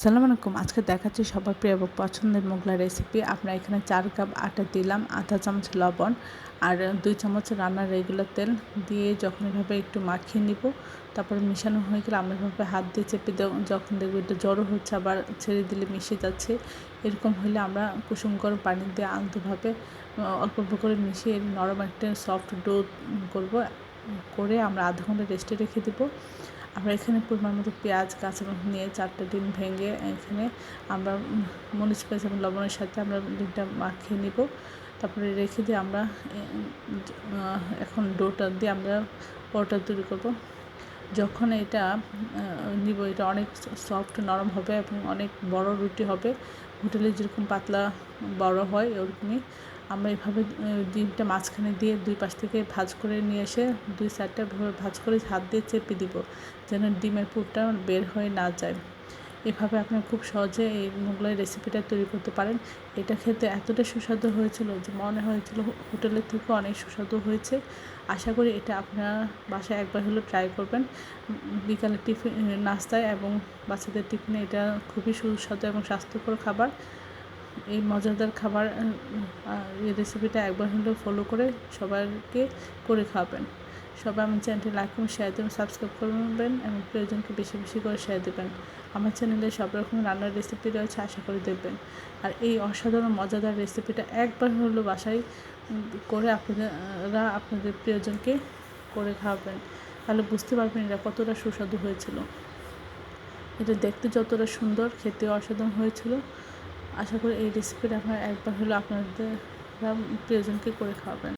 আসসালামু আলাইকুম। আজকে দেখাচ্ছি সবার প্রিয় এবং পছন্দের মোগলাই রেসিপি। আমরা এখানে 4 কাপ আটা দিলাম, আধা চামচ লবণ আর 2 চামচ রান্নার রেগুলার তেল দিয়ে যখন এভাবে একটু মাখিয়ে নিব, তারপরে মিশানো হয়ে গেলে আমরা এভাবে হাত দিয়ে চেপে যখন দেখবো এটা জড়ো হচ্ছে, আবার ছেড়ে দিলে মিশে যাচ্ছে, এরকম হলে আমরা কুসুম গরম পানি দিয়ে আলতোভাবে অল্প অল্প করে মিশিয়ে নরম একটা সফট ডো করে আমরা আধা ঘন্টা রেস্টে রেখে দেবো। আমরা এখানে পরিমাণ মতো পেঁয়াজ কাঁচামরিচ নিয়ে 4টা ডিম ভেঙে এখানে আমরা মরিচ পেঁয়াজ এবং লবণের সাথে আমরা ডিমটা মাখিয়ে নিব। তারপরে রেখে দিয়ে আমরা এখন ডোটা দিয়ে আমরা পরোটা তৈরি করব। যখন এটা নিব, এটা অনেক সফট নরম হবে এবং অনেক বড় রুটি হবে। হোটেলে যেরকম পাতলা বড় হয় ওরকমই আমরা এভাবে ডিমটা মাঝখানে দিয়ে 2 পাশ থেকে ভাঁজ করে নিয়ে এসে 2 সাইডটা ভাঁজ করে হাত দিয়ে চেপে দিব, যেন ডিমের পুরটা বের হয়ে না যায়। এভাবে আপনি খুব সহজে এই মোগলাই রেসিপিটা তৈরি করতে পারেন। এটা খেতে এতটা সুস্বাদু হয়েছিল যে মনে হয়েছিল হোটেলের থেকেও অনেক সুস্বাদু হয়েছে। আশা করি এটা আপনারা বাসায় একবার হলেও ট্রাই করবেন। বিকালে টিফিন নাস্তায় এবং বাচ্চাদের টিফিনে এটা খুবই সুস্বাদু এবং স্বাস্থ্যকর খাবার। এই মজাদার খাবার এই রেসিপিটা একবার হলেও ফলো করে সবাইকে করে খাওয়াবেন। সবাই আমার চ্যানেলটি লাইক এবং শেয়ার দেবেন, সাবস্ক্রাইব করবেন এবং প্রিয়জনকে বেশি বেশি করে শেয়ার দেবেন। আমার চ্যানেলে সব রকম রান্নার রেসিপি রয়েছে, আশা করি দেখবেন। আর এই অসাধারণ মজাদার রেসিপিটা একবার হলেও বাসায় করে আপনাদের প্রিয়জনকে করে খাওয়াবেন, তাহলে বুঝতে পারবেন এটা কতটা সুস্বাদু হয়েছিল। এটা দেখতে যতটা সুন্দর, খেতেও অসাধারণ হয়েছিল। আশা করি এই রেসিপিটা আপনারা একবার হলেও আপনাদের প্রিয়জনকে করে খাওয়াবেন।